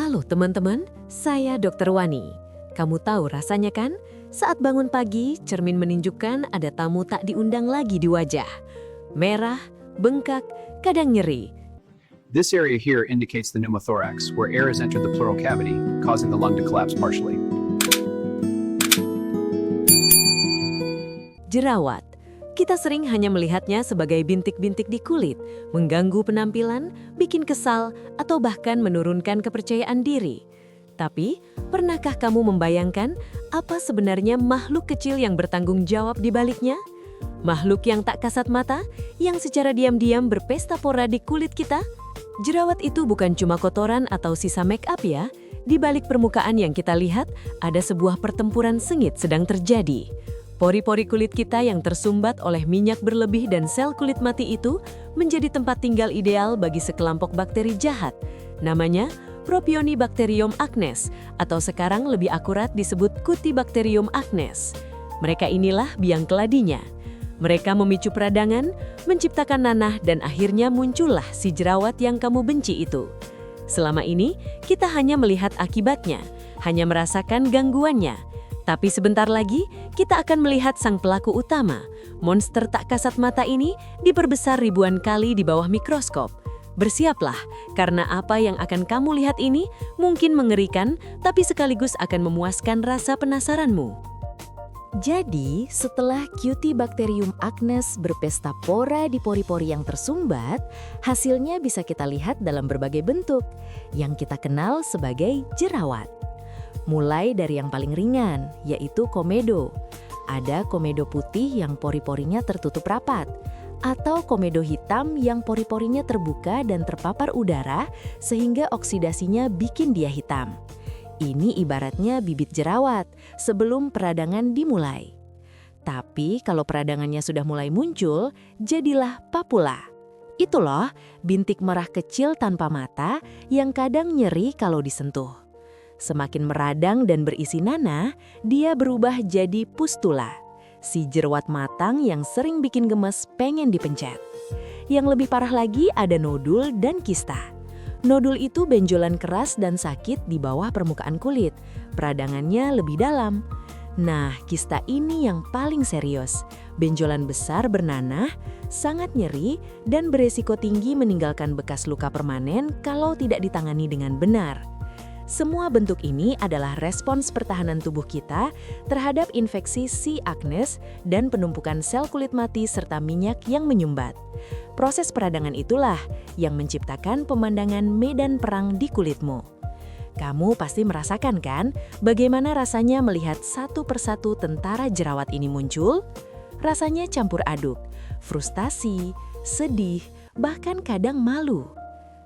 Halo teman-teman, saya Dr. Wani. Kamu tahu rasanya kan? Saat bangun pagi, cermin menunjukkan ada tamu tak diundang lagi di wajah. Merah, bengkak, kadang nyeri. This area here indicates the pneumothorax, where air has entered the pleural cavity, causing the lung to collapse partially. Jerawat. Kita sering hanya melihatnya sebagai bintik-bintik di kulit, mengganggu penampilan, bikin kesal, atau bahkan menurunkan kepercayaan diri. Tapi, pernahkah kamu membayangkan apa sebenarnya makhluk kecil yang bertanggung jawab di baliknya? Makhluk yang tak kasat mata, yang secara diam-diam berpesta pora di kulit kita? Jerawat itu bukan cuma kotoran atau sisa make up ya. Di balik permukaan yang kita lihat, ada sebuah pertempuran sengit sedang terjadi. Pori-pori kulit kita yang tersumbat oleh minyak berlebih dan sel kulit mati itu menjadi tempat tinggal ideal bagi sekelompok bakteri jahat. Namanya Propionibacterium acnes, atau sekarang lebih akurat disebut Cutibacterium acnes. Mereka inilah biang keladinya. Mereka memicu peradangan, menciptakan nanah, dan akhirnya muncullah si jerawat yang kamu benci itu. Selama ini, kita hanya melihat akibatnya, hanya merasakan gangguannya. Tapi sebentar lagi, kita akan melihat sang pelaku utama. Monster tak kasat mata ini diperbesar ribuan kali di bawah mikroskop. Bersiaplah, karena apa yang akan kamu lihat ini mungkin mengerikan, tapi sekaligus akan memuaskan rasa penasaranmu. Jadi, setelah Cutibacterium acnes berpesta pora di pori-pori yang tersumbat, hasilnya bisa kita lihat dalam berbagai bentuk, yang kita kenal sebagai jerawat. Mulai dari yang paling ringan, yaitu komedo. Ada komedo putih yang pori-porinya tertutup rapat, atau komedo hitam yang pori-porinya terbuka dan terpapar udara sehingga oksidasinya bikin dia hitam. Ini ibaratnya bibit jerawat sebelum peradangan dimulai. Tapi kalau peradangannya sudah mulai muncul, jadilah papula. Itu loh, bintik merah kecil tanpa mata yang kadang nyeri kalau disentuh. Semakin meradang dan berisi nanah, dia berubah jadi pustula. Si jerawat matang yang sering bikin gemes pengen dipencet. Yang lebih parah lagi ada nodul dan kista. Nodul itu benjolan keras dan sakit di bawah permukaan kulit. Peradangannya lebih dalam. Nah, kista ini yang paling serius. Benjolan besar bernanah, sangat nyeri, dan beresiko tinggi meninggalkan bekas luka permanen kalau tidak ditangani dengan benar. Semua bentuk ini adalah respons pertahanan tubuh kita terhadap infeksi C. acnes dan penumpukan sel kulit mati serta minyak yang menyumbat. Proses peradangan itulah yang menciptakan pemandangan medan perang di kulitmu. Kamu pasti merasakan kan bagaimana rasanya melihat satu persatu tentara jerawat ini muncul? Rasanya campur aduk, frustasi, sedih, bahkan kadang malu.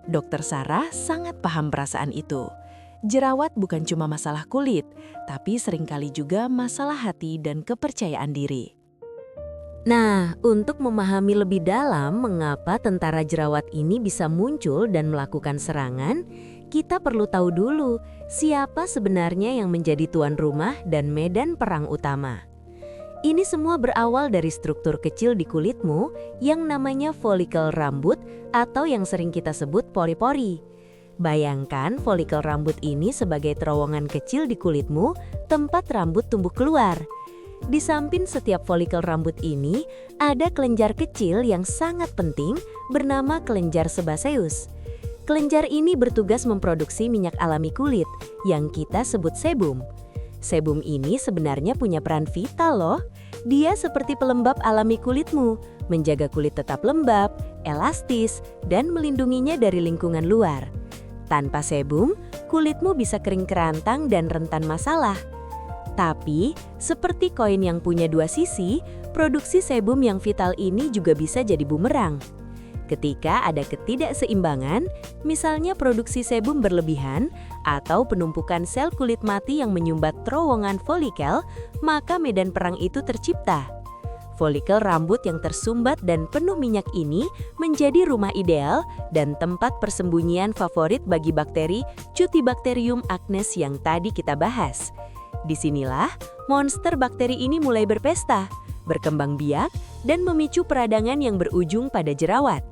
Dr. Sarah sangat paham perasaan itu. Jerawat bukan cuma masalah kulit, tapi seringkali juga masalah hati dan kepercayaan diri. Nah, untuk memahami lebih dalam mengapa tentara jerawat ini bisa muncul dan melakukan serangan, kita perlu tahu dulu siapa sebenarnya yang menjadi tuan rumah dan medan perang utama. Ini semua berawal dari struktur kecil di kulitmu yang namanya folikel rambut atau yang sering kita sebut pori-pori. Bayangkan folikel rambut ini sebagai terowongan kecil di kulitmu, tempat rambut tumbuh keluar. Di samping setiap folikel rambut ini, ada kelenjar kecil yang sangat penting bernama kelenjar sebaceus. Kelenjar ini bertugas memproduksi minyak alami kulit, yang kita sebut sebum. Sebum ini sebenarnya punya peran vital loh. Dia seperti pelembab alami kulitmu, menjaga kulit tetap lembab, elastis, dan melindunginya dari lingkungan luar. Tanpa sebum, kulitmu bisa kering kerantang dan rentan masalah. Tapi, seperti koin yang punya dua sisi, produksi sebum yang vital ini juga bisa jadi bumerang. Ketika ada ketidakseimbangan, misalnya produksi sebum berlebihan atau penumpukan sel kulit mati yang menyumbat terowongan folikel, maka medan perang itu tercipta. Folikel rambut yang tersumbat dan penuh minyak ini menjadi rumah ideal dan tempat persembunyian favorit bagi bakteri Cutibacterium acnes yang tadi kita bahas. Disinilah monster bakteri ini mulai berpesta, berkembang biak, dan memicu peradangan yang berujung pada jerawat.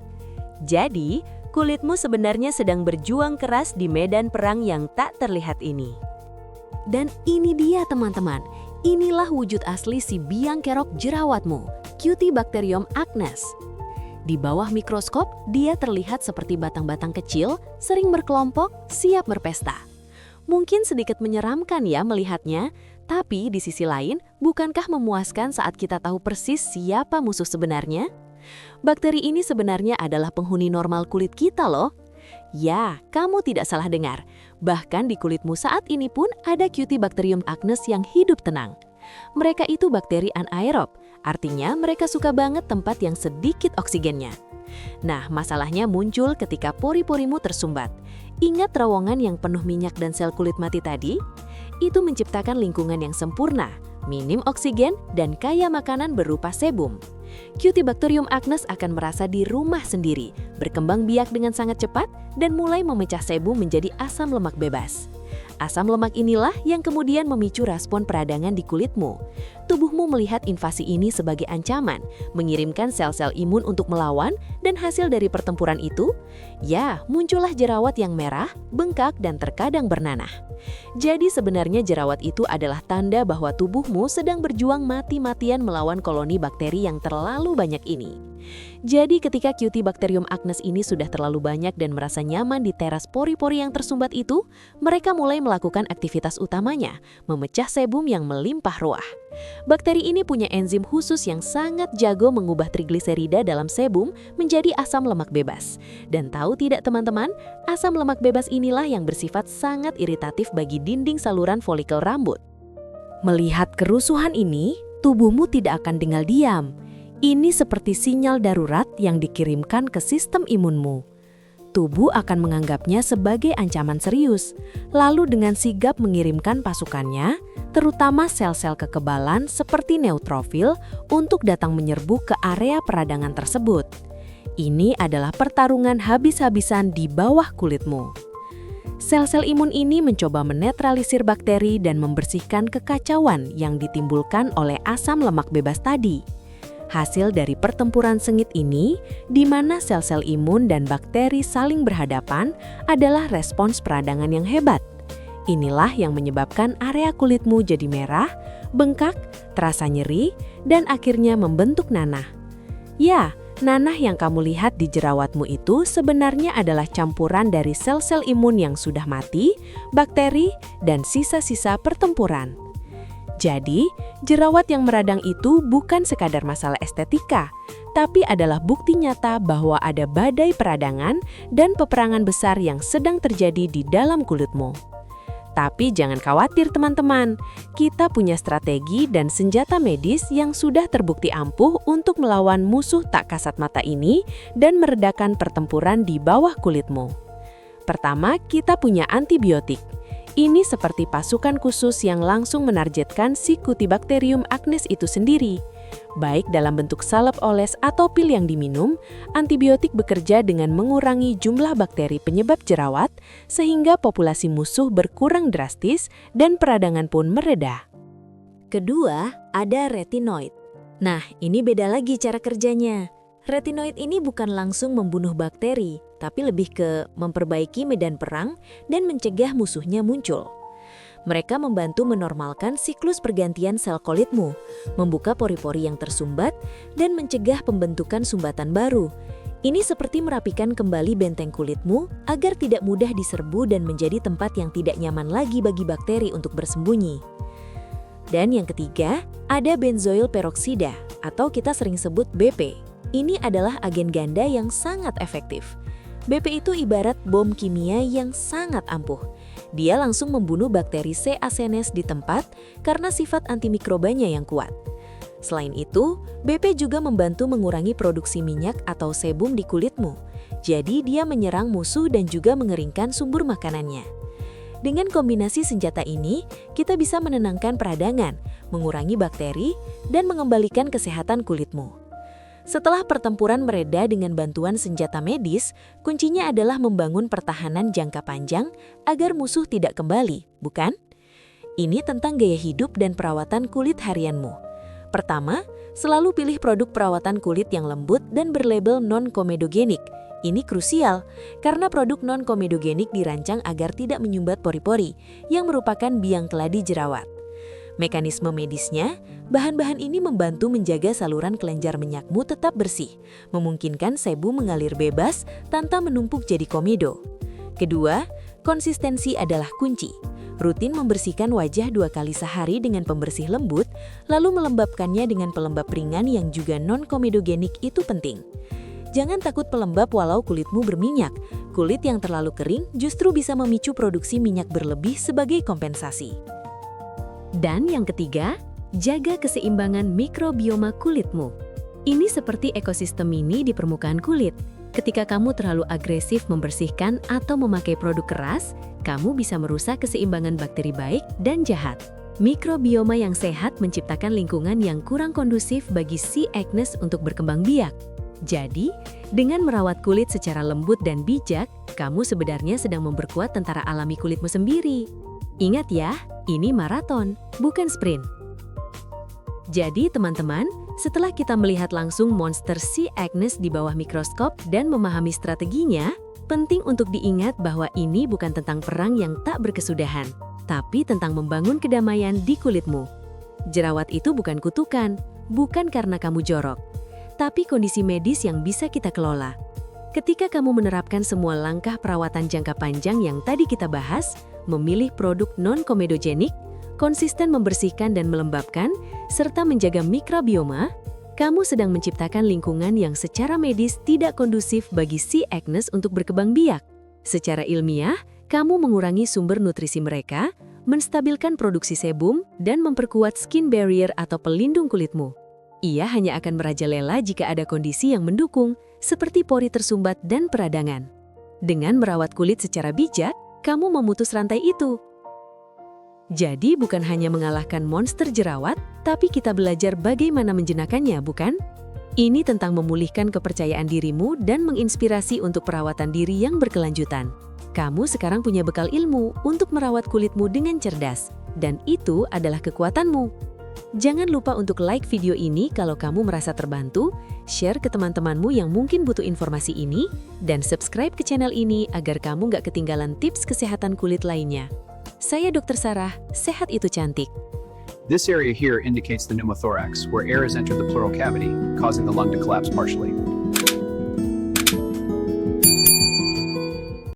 Jadi, Kulitmu sebenarnya sedang berjuang keras di medan perang yang tak terlihat ini. Dan ini dia teman-teman, inilah wujud asli si biang kerok jerawatmu, Cutibacterium acnes. Di bawah mikroskop, dia terlihat seperti batang-batang kecil, sering berkelompok, siap berpesta. Mungkin sedikit menyeramkan ya melihatnya, tapi di sisi lain, bukankah memuaskan saat kita tahu persis siapa musuh sebenarnya? Bakteri ini sebenarnya adalah penghuni normal kulit kita loh. Ya, kamu tidak salah dengar. Bahkan di kulitmu saat ini pun ada Cutibacterium acnes yang hidup tenang. Mereka itu bakteri anaerob, artinya mereka suka banget tempat yang sedikit oksigennya. Nah, masalahnya muncul ketika pori-porimu tersumbat. Ingat terowongan yang penuh minyak dan sel kulit mati tadi? Itu menciptakan lingkungan yang sempurna, minim oksigen, dan kaya makanan berupa sebum. Cutibacterium acnes akan merasa di rumah sendiri, berkembang biak dengan sangat cepat, dan mulai memecah sebum menjadi asam lemak bebas. Asam lemak inilah yang kemudian memicu respon peradangan di kulitmu. Tubuhmu melihat invasi ini sebagai ancaman, mengirimkan sel-sel imun untuk melawan, dan hasil dari pertempuran itu, ya, muncullah jerawat yang merah, bengkak, dan terkadang bernanah. Jadi sebenarnya jerawat itu adalah tanda bahwa tubuhmu sedang berjuang mati-matian melawan koloni bakteri yang terlalu banyak ini. Jadi ketika Cutibacterium acnes ini sudah terlalu banyak dan merasa nyaman di teras pori-pori yang tersumbat itu, mereka mulai melakukan aktivitas utamanya, memecah sebum yang melimpah ruah. Bakteri ini punya enzim khusus yang sangat jago mengubah trigliserida dalam sebum menjadi asam lemak bebas. Dan tahu tidak teman-teman, asam lemak bebas inilah yang bersifat sangat iritatif bagi dinding saluran folikel rambut. Melihat kerusuhan ini, tubuhmu tidak akan tinggal diam. Ini seperti sinyal darurat yang dikirimkan ke sistem imunmu. Tubuh akan menganggapnya sebagai ancaman serius, lalu dengan sigap mengirimkan pasukannya, terutama sel-sel kekebalan seperti neutrofil, untuk datang menyerbu ke area peradangan tersebut. Ini adalah pertarungan habis-habisan di bawah kulitmu. Sel-sel imun ini mencoba menetralisir bakteri dan membersihkan kekacauan yang ditimbulkan oleh asam lemak bebas tadi. Hasil dari pertempuran sengit ini, di mana sel-sel imun dan bakteri saling berhadapan, adalah respons peradangan yang hebat. Inilah yang menyebabkan area kulitmu jadi merah, bengkak, terasa nyeri, dan akhirnya membentuk nanah. Ya, nanah yang kamu lihat di jerawatmu itu sebenarnya adalah campuran dari sel-sel imun yang sudah mati, bakteri, dan sisa-sisa pertempuran. Jadi, jerawat yang meradang itu bukan sekadar masalah estetika, tapi adalah bukti nyata bahwa ada badai peradangan dan peperangan besar yang sedang terjadi di dalam kulitmu. Tapi jangan khawatir teman-teman, kita punya strategi dan senjata medis yang sudah terbukti ampuh untuk melawan musuh tak kasat mata ini dan meredakan pertempuran di bawah kulitmu. Pertama, kita punya antibiotik. Ini seperti pasukan khusus yang langsung menargetkan si Cutibacterium acnes itu sendiri. Baik dalam bentuk salep oles atau pil yang diminum, antibiotik bekerja dengan mengurangi jumlah bakteri penyebab jerawat, sehingga populasi musuh berkurang drastis dan peradangan pun mereda. Kedua, ada retinoid. Nah, ini beda lagi cara kerjanya. Retinoid ini bukan langsung membunuh bakteri, tapi lebih ke memperbaiki medan perang dan mencegah musuhnya muncul. Mereka membantu menormalkan siklus pergantian sel kulitmu, membuka pori-pori yang tersumbat, dan mencegah pembentukan sumbatan baru. Ini seperti merapikan kembali benteng kulitmu agar tidak mudah diserbu dan menjadi tempat yang tidak nyaman lagi bagi bakteri untuk bersembunyi. Dan yang ketiga, ada benzoil peroksida atau kita sering sebut BP. Ini adalah agen ganda yang sangat efektif. BP itu ibarat bom kimia yang sangat ampuh. Dia langsung membunuh bakteri C. acnes di tempat karena sifat antimikrobanya yang kuat. Selain itu, BP juga membantu mengurangi produksi minyak atau sebum di kulitmu. Jadi dia menyerang musuh dan juga mengeringkan sumber makanannya. Dengan kombinasi senjata ini, kita bisa menenangkan peradangan, mengurangi bakteri, dan mengembalikan kesehatan kulitmu. Setelah pertempuran mereda dengan bantuan senjata medis, kuncinya adalah membangun pertahanan jangka panjang agar musuh tidak kembali, bukan? Ini tentang gaya hidup dan perawatan kulit harianmu. Pertama, selalu pilih produk perawatan kulit yang lembut dan berlabel non-komedogenik. Ini krusial karena produk non-komedogenik dirancang agar tidak menyumbat pori-pori yang merupakan biang keladi jerawat. Mekanisme medisnya, bahan-bahan ini membantu menjaga saluran kelenjar minyakmu tetap bersih, memungkinkan sebum mengalir bebas tanpa menumpuk jadi komedo. Kedua, konsistensi adalah kunci. Rutin membersihkan wajah 2 kali sehari dengan pembersih lembut, lalu melembabkannya dengan pelembab ringan yang juga non-komedogenik itu penting. Jangan takut pelembab walau kulitmu berminyak. Kulit yang terlalu kering justru bisa memicu produksi minyak berlebih sebagai kompensasi. Dan yang ketiga, jaga keseimbangan mikrobioma kulitmu. Ini seperti ekosistem mini di permukaan kulit. Ketika kamu terlalu agresif membersihkan atau memakai produk keras, kamu bisa merusak keseimbangan bakteri baik dan jahat. Mikrobioma yang sehat menciptakan lingkungan yang kurang kondusif bagi C. acnes untuk berkembang biak. Jadi, dengan merawat kulit secara lembut dan bijak, kamu sebenarnya sedang memperkuat tentara alami kulitmu sendiri. Ingat ya, ini maraton, bukan sprint. Jadi teman-teman, setelah kita melihat langsung monster C. acnes di bawah mikroskop dan memahami strateginya, penting untuk diingat bahwa ini bukan tentang perang yang tak berkesudahan, tapi tentang membangun kedamaian di kulitmu. Jerawat itu bukan kutukan, bukan karena kamu jorok, tapi kondisi medis yang bisa kita kelola. Ketika kamu menerapkan semua langkah perawatan jangka panjang yang tadi kita bahas, memilih produk non-komedogenik, konsisten membersihkan dan melembabkan, serta menjaga mikrobioma, kamu sedang menciptakan lingkungan yang secara medis tidak kondusif bagi C. acnes untuk berkembang biak. Secara ilmiah, kamu mengurangi sumber nutrisi mereka, menstabilkan produksi sebum, dan memperkuat skin barrier atau pelindung kulitmu. Ia hanya akan merajalela jika ada kondisi yang mendukung, seperti pori tersumbat dan peradangan. Dengan merawat kulit secara bijak, kamu memutus rantai itu. Jadi bukan hanya mengalahkan monster jerawat, tapi kita belajar bagaimana menjenakannya, bukan? Ini tentang memulihkan kepercayaan dirimu dan menginspirasi untuk perawatan diri yang berkelanjutan. Kamu sekarang punya bekal ilmu untuk merawat kulitmu dengan cerdas, dan itu adalah kekuatanmu. Jangan lupa untuk like video ini kalau kamu merasa terbantu, share ke teman-temanmu yang mungkin butuh informasi ini, dan subscribe ke channel ini agar kamu nggak ketinggalan tips kesehatan kulit lainnya. Saya Dr. Sarah, sehat itu cantik. This area here indicates the pneumothorax, where air has entered the pleural cavity, causing the lung to collapse partially.